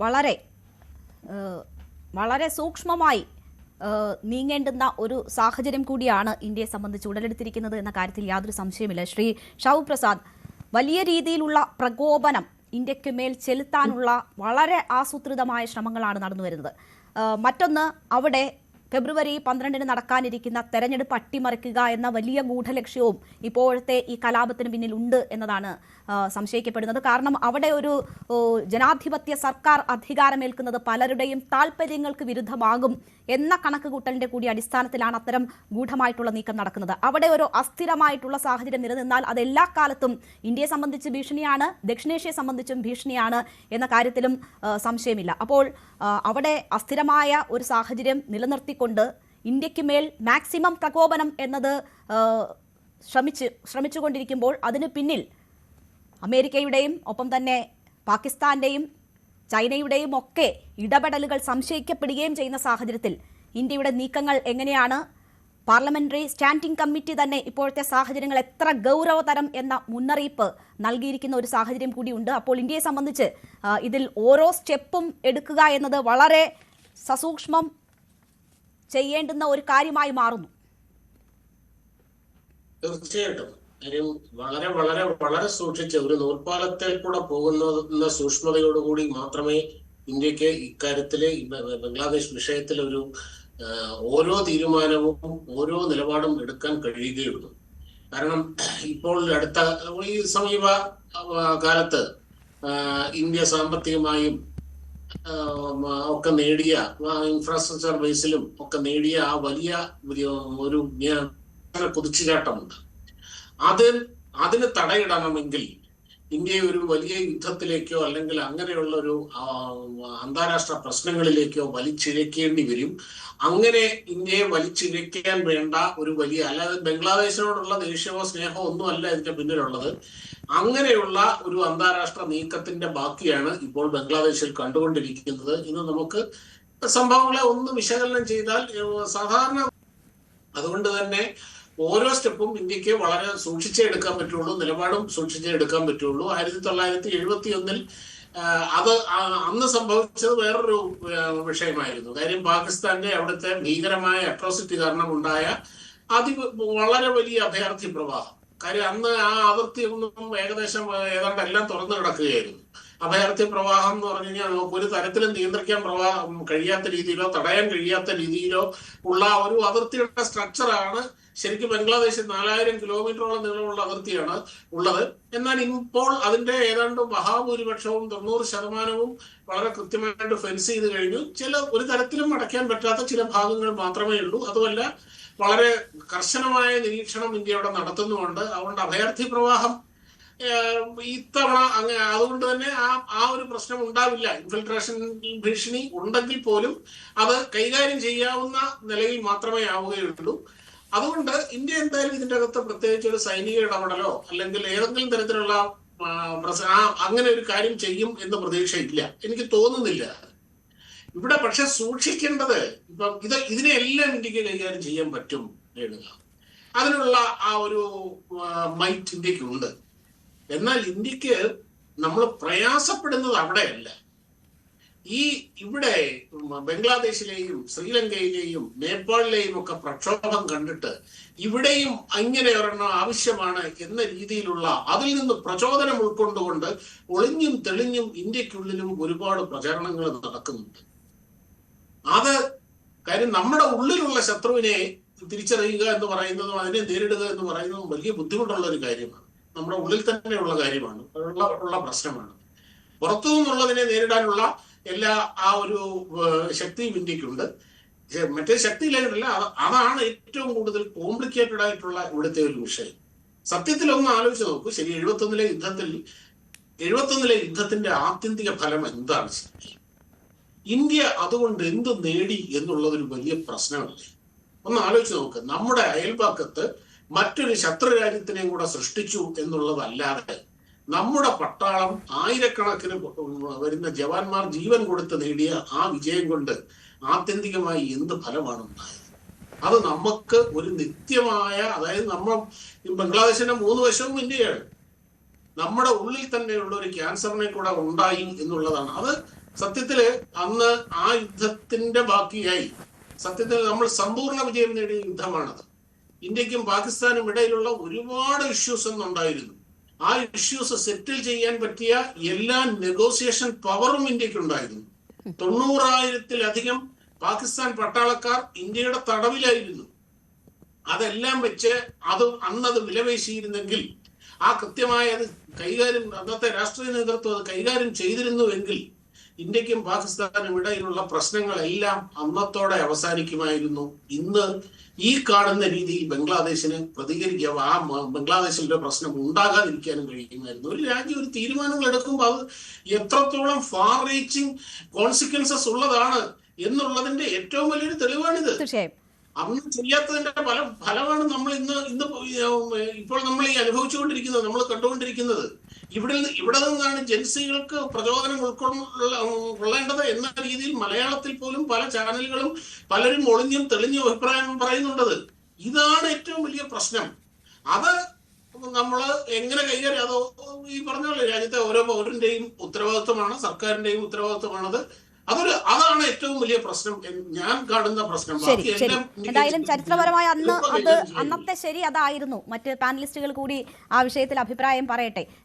വളരെ വളരെ സൂക്ഷ്മമായി നീങ്ങേണ്ടുന്ന ഒരു സാഹചര്യം കൂടിയാണ് ഇന്ത്യയെ സംബന്ധിച്ച് ഉടലെടുത്തിരിക്കുന്നത് എന്ന കാര്യത്തിൽ യാതൊരു സംശയമില്ല. ശ്രീ ഷാവു പ്രസാദ്, വലിയ രീതിയിലുള്ള പ്രകോപനം ഇന്ത്യക്ക് മേൽ ചെലുത്താനുള്ള വളരെ ആസൂത്രിതമായ ശ്രമങ്ങളാണ് നടന്നു വരുന്നത്. മറ്റൊന്ന്, അവിടെ ഫെബ്രുവരി 12 നടക്കാനിരിക്കുന്ന തെരഞ്ഞെടുപ്പ് അട്ടിമറിക്കുക എന്ന വലിയ ഗൂഢലക്ഷ്യവും ഇപ്പോഴത്തെ ഈ കലാപത്തിന് പിന്നിൽ ഉണ്ട് എന്നതാണ് സംശയിക്കപ്പെടുന്നത്. കാരണം അവിടെ ഒരു ജനാധിപത്യ സർക്കാർ അധികാരമേൽക്കുന്നത് പലരുടെയും താല്പര്യങ്ങൾക്ക് വിരുദ്ധമാകും എന്ന കണക്കുകൂട്ടലിന്റെ കൂടി അടിസ്ഥാനത്തിലാണ് അത്തരം ഗൂഢമായിട്ടുള്ള നീക്കം നടക്കുന്നത്. അവിടെ ഒരു അസ്ഥിരമായിട്ടുള്ള സാഹചര്യം നിലനിന്നാൽ അത് എല്ലാ കാലത്തും ഇന്ത്യയെ സംബന്ധിച്ച് ഭീഷണിയാണ്, ദക്ഷിണേഷ്യയെ സംബന്ധിച്ചും ഭീഷണിയാണ് എന്ന കാര്യത്തിലും സംശയമില്ല. അപ്പോൾ അവിടെ അസ്ഥിരമായ ഒരു സാഹചര്യം നിലനിർത്തിക്കൊണ്ട് ഇന്ത്യക്ക് മേൽ മാക്സിമം പ്രകോപനം എന്നത് ശ്രമിച്ചുകൊണ്ടിരിക്കുമ്പോൾ അതിന് പിന്നിൽ അമേരിക്കയുടെയും ഒപ്പം തന്നെ പാകിസ്ഥാന്റെയും ചൈനയുടെയും ഒക്കെ ഇടപെടലുകൾ സംശയിക്കപ്പെടുകയും ചെയ്യുന്ന സാഹചര്യത്തിൽ ഇന്ത്യയുടെ നീക്കങ്ങൾ എങ്ങനെയാണ്? പാർലമെന്ററി സ്റ്റാൻഡിംഗ് കമ്മിറ്റി തന്നെ ഇപ്പോഴത്തെ സാഹചര്യങ്ങൾ എത്ര ഗൗരവതരം എന്ന മുന്നറിയിപ്പ് നൽകിയിരിക്കുന്ന ഒരു സാഹചര്യം കൂടിയുണ്ട്. അപ്പോൾ ഇന്ത്യയെ സംബന്ധിച്ച് ഇതിൽ ഓരോ സ്റ്റെപ്പും എടുക്കുക എന്നത് വളരെ സസൂക്ഷ്മം ചെയ്യേണ്ടുന്ന ഒരു കാര്യമായി മാറുന്നു. തീർച്ചയായിട്ടും വളരെ വളരെ വളരെ സൂക്ഷിച്ച് ഒരു നൂൽപ്പാലത്തിൽ കൂടെ പോകുന്ന സൂക്ഷ്മതയോടുകൂടി മാത്രമേ ഇന്ത്യക്ക് ഇക്കാര്യത്തില് ബംഗ്ലാദേശ് വിഷയത്തിൽ ഒരു ഓരോ തീരുമാനവും ഓരോ നിലപാടും എടുക്കാൻ കഴിയുകയുള്ളൂ. കാരണം ഇപ്പോൾ അടുത്ത ഈ സമീപ കാലത്ത് ഇന്ത്യ സാമ്പത്തികമായും ഒക്കെ നേടിയ ഇൻഫ്രാസ്ട്രക്ചർ ബേസിലും ഒക്കെ നേടിയ ആ വലിയ ഒരു കുതിച്ചുചാട്ടമുണ്ട്. അതിന് തടയിടണമെങ്കിൽ ഇന്ത്യയെ ഒരു വലിയ യുദ്ധത്തിലേക്കോ അല്ലെങ്കിൽ അങ്ങനെയുള്ള ഒരു അന്താരാഷ്ട്ര പ്രശ്നങ്ങളിലേക്കോ വലിച്ചിഴക്കേണ്ടി വരും. അങ്ങനെ ഇന്ത്യയെ വലിച്ചിഴക്കാൻ വേണ്ട ഒരു വലിയ, അല്ലാതെ ബംഗ്ലാദേശിനോടുള്ള ദേഷ്യമോ സ്നേഹമോ ഒന്നും അല്ല ഇതിന്റെ പിന്നിലുള്ളത്. അങ്ങനെയുള്ള ഒരു അന്താരാഷ്ട്ര നീക്കത്തിന്റെ ബാക്കിയാണ് ഇപ്പോൾ ബംഗ്ലാദേശിൽ കണ്ടുകൊണ്ടിരിക്കുന്നത്. ഇന്ന് നമുക്ക് സംഭവങ്ങളെ ഒന്ന് വിശകലനം ചെയ്താൽ സാധാരണ, അതുകൊണ്ട് തന്നെ ഓരോ സ്റ്റെപ്പും ഇന്ത്യക്ക് വളരെ സൂക്ഷിച്ചേ എടുക്കാൻ പറ്റുള്ളൂ, നിലപാടും സൂക്ഷിച്ചേ എടുക്കാൻ പറ്റുള്ളൂ. 1971 അത് അന്ന് സംഭവിച്ചത് വേറൊരു വിഷയമായിരുന്നു. കാര്യം പാകിസ്ഥാന്റെ അവിടുത്തെ ഭീകരമായ അട്രോസിറ്റി കാരണം ഉണ്ടായ വളരെ വലിയ അഭയാർത്ഥി പ്രവാഹം. കാര്യം അന്ന് ആ അതിർത്തി ഒന്നും ഏകദേശം ഏതാണ്ട് എല്ലാം തുറന്നു കിടക്കുകയായിരുന്നു. അഭയാർത്ഥി പ്രവാഹം എന്ന് പറഞ്ഞു കഴിഞ്ഞാൽ നമുക്ക് ഒരു തരത്തിലും നിയന്ത്രിക്കാൻ കഴിയാത്ത രീതിയിലോ തടയാൻ കഴിയാത്ത രീതിയിലോ ഉള്ള ഒരു അതിർത്തിയുടെ സ്ട്രക്ചറാണ് ശരിക്കും ബംഗ്ലാദേശ്. 4000 കിലോമീറ്ററോളം നീളമുള്ള അതിർത്തിയാണ് ഉള്ളത്. എന്നാൽ ഇപ്പോൾ അതിന്റെ ഏതാണ്ട് മഹാഭൂരിപക്ഷവും 90% വളരെ കൃത്യമായിട്ട് ഫെൻസ് ചെയ്ത് കഴിഞ്ഞു. ഒരു തരത്തിലും അടയ്ക്കാൻ പറ്റാത്ത ചില ഭാഗങ്ങൾ മാത്രമേ ഉള്ളൂ. അതുമല്ല, വളരെ കർശനമായ നിരീക്ഷണം ഇന്ത്യ അവിടെ നടത്തുന്നുമുണ്ട്. അതുകൊണ്ട് അഭയാർത്ഥി പ്രവാഹം ഇത്തവണ അതുകൊണ്ട് തന്നെ ആ ഒരു പ്രശ്നം ഉണ്ടാവില്ല. ഇൻഫിൽട്രേഷൻ ഭീഷണി ഉണ്ടെങ്കിൽ പോലും അത് കൈകാര്യം ചെയ്യാവുന്ന നിലയിൽ മാത്രമേ ആവുകയുള്ളൂ. അതുകൊണ്ട് ഇന്ത്യ എന്തായാലും ഇതിന്റെ അകത്ത് പ്രത്യേകിച്ച് ഒരു സൈനിക ഇടപെടലോ അല്ലെങ്കിൽ ഏതെങ്കിലും തരത്തിലുള്ള അങ്ങനെ ഒരു കാര്യം ചെയ്യും എന്ന് പ്രതീക്ഷയില്ല, എനിക്ക് തോന്നുന്നില്ല. ഇവിടെ പക്ഷെ സൂക്ഷിക്കേണ്ടത്, ഇപ്പം ഇതിനെല്ലാം ഇന്ത്യക്ക് കൈകാര്യം ചെയ്യാൻ പറ്റും എന്നുക, അതിനുള്ള ആ ഒരു മൈറ്റ് ഇന്ത്യക്കുണ്ട്. എന്നാൽ ഇന്ത്യക്ക് നമ്മൾ പ്രയാസപ്പെടുന്നത് അവിടെയല്ല. ഇവിടെ ബംഗ്ലാദേശിലെയും ശ്രീലങ്കയിലെയും നേപ്പാളിലെയും ഒക്കെ പ്രക്ഷോഭം കണ്ടിട്ട് ഇവിടെയും അങ്ങനെ ഒരെണ്ണം ആവശ്യമാണ് എന്ന രീതിയിലുള്ള അതിൽ നിന്ന് പ്രചോദനം ഉൾക്കൊണ്ടുകൊണ്ട് ഒളിഞ്ഞും തെളിഞ്ഞും ഇന്ത്യക്കുള്ളിലും ഒരുപാട് പ്രചരണങ്ങൾ നടക്കുന്നുണ്ട്. അത് കാര്യം നമ്മുടെ ഉള്ളിലുള്ള ശത്രുവിനെ തിരിച്ചറിയുക എന്ന് പറയുന്നതും അതിനെ നേരിടുക എന്ന് പറയുന്നതും വലിയ ബുദ്ധിമുട്ടുള്ള ഒരു കാര്യമാണ്. നമ്മുടെ ഉള്ളിൽ തന്നെയുള്ള കാര്യമാണ്, ഉള്ള പ്രശ്നമാണ്. പുറത്തു നിന്നുള്ളതിനെ നേരിടാനുള്ള എല്ലാ ആ ഒരു ശക്തിയും ഇന്ത്യക്കുണ്ട്. മറ്റേ ശക്തിയില്ല, അതാണ് ഏറ്റവും കൂടുതൽ കോംപ്ലിക്കേറ്റഡ് ആയിട്ടുള്ള ഇവിടുത്തെ ഒരു വിഷയം. സത്യത്തിൽ ഒന്ന് ആലോചിച്ച് നോക്കൂ. ശരി, 71 യുദ്ധത്തിന്റെ ആത്യന്തിക ഫലം എന്താണ്? ഇന്ത്യ അതുകൊണ്ട് എന്ത് നേടി എന്നുള്ളതൊരു വലിയ പ്രശ്നമല്ലേ? ഒന്ന് ആലോചിച്ച് നോക്ക്. നമ്മുടെ അയൽപക്കത്ത് മറ്റൊരു ശത്രു രാജ്യത്തിനെയും കൂടെ സൃഷ്ടിച്ചു എന്നുള്ളതല്ലാതെ നമ്മുടെ പട്ടാളം ആയിരക്കണക്കിന് വരുന്ന ജവാന്മാർ ജീവൻ കൊടുത്ത് നേടിയ ആ വിജയം കൊണ്ട് ആത്യന്തികമായി എന്ത് ഫലമാണ് ഉണ്ടായത്? അത് നമുക്ക് ഒരു നിത്യമായ, അതായത് ബംഗ്ലാദേശിന്റെ 3 വശവും ഇന്ത്യയാണ്. നമ്മുടെ ഉള്ളിൽ തന്നെയുള്ള ഒരു ക്യാൻസറിനെ കൂടെ ഉണ്ടായി എന്നുള്ളതാണ്. അത് സത്യത്തില് അന്ന് ആ യുദ്ധത്തിന്റെ ബാക്കിയായി സത്യത്തിൽ നമ്മൾ സമ്പൂർണ്ണ വിജയം നേടിയ യുദ്ധമാണത്. ഇന്ത്യക്കും പാകിസ്ഥാനും ഇടയിലുള്ള ഒരുപാട് ഇഷ്യൂസ് ഒന്നുണ്ടായിരുന്നു. ആ ഇഷ്യൂസ് സെറ്റിൽ ചെയ്യാൻ പറ്റിയ എല്ലാ നെഗോസിയേഷൻ പവറും ഇന്ത്യക്കുണ്ടായിരുന്നു. 90,000-ത്തിലധികം പാകിസ്ഥാൻ പട്ടാളക്കാർ ഇന്ത്യയുടെ തടവിലായിരുന്നു. അതെല്ലാം വെച്ച് അന്നത് വിലപേശിയിരുന്നെങ്കിൽ, ആ കൃത്യമായ അത് കൈകാര്യം അന്നത്തെ രാഷ്ട്രീയ നേതൃത്വം അത് കൈകാര്യം ചെയ്തിരുന്നുവെങ്കിൽ ഇന്ത്യക്കും പാകിസ്ഥാനും ഇടയിലുള്ള പ്രശ്നങ്ങളെല്ലാം അന്നത്തോടെ അവസാനിക്കുമായിരുന്നു. ഇന്ന് ഈ കാണുന്ന രീതിയിൽ ബംഗ്ലാദേശിന് പ്രതികരിക്കുക, ആ ബംഗ്ലാദേശിന്റെ പ്രശ്നം ഉണ്ടാകാതിരിക്കാനും കഴിയുമായിരുന്നു. ഒരു രാജ്യം ഒരു തീരുമാനങ്ങൾ എടുക്കുമ്പോൾ അത് എത്രത്തോളം ഫാർ റീച്ചിങ് കോൺസിക്വൻസസ് ഉള്ളതാണ് എന്നുള്ളതിന്റെ ഏറ്റവും വലിയൊരു തെളിവാണിത്. അന്ന് ചെയ്യാത്തതിന്റെ ഫലമാണ് നമ്മൾ ഇന്ന് ഇപ്പോൾ നമ്മൾ ഈ അനുഭവിച്ചുകൊണ്ടിരിക്കുന്നത്, നമ്മൾ കണ്ടുകൊണ്ടിരിക്കുന്നത്. ഇവിടെ നിന്നാണ് ജൻസികൾക്ക് പ്രചോദനം ഉൾക്കൊള്ളേണ്ടത് എന്ന രീതിയിൽ മലയാളത്തിൽ പോലും പല ചാനലുകളും പലരും ഒളിഞ്ഞും തെളിഞ്ഞും അഭിപ്രായം പറയുന്നുണ്ടത്. ഇതാണ് ഏറ്റവും വലിയ പ്രശ്നം. അത് നമ്മൾ എങ്ങനെ കൈകാര്യം, അതോ ഈ പറഞ്ഞ പോലെ രാജ്യത്തെ ഓരോ പൗരന്റെയും ഉത്തരവാദിത്വമാണ്, സർക്കാരിന്റെയും ഉത്തരവാദിത്വമാണ്. അതാണ് ഏറ്റവും വലിയ പ്രശ്നം, ഞാൻ കാണുന്ന പ്രശ്നം. എന്തായാലും ചരിത്രപരമായ അന്നത്തെ ശരി അതായിരുന്നു. മറ്റ് പാനലിസ്റ്റുകൾ കൂടി ആ വിഷയത്തിൽ അഭിപ്രായം പറയട്ടെ.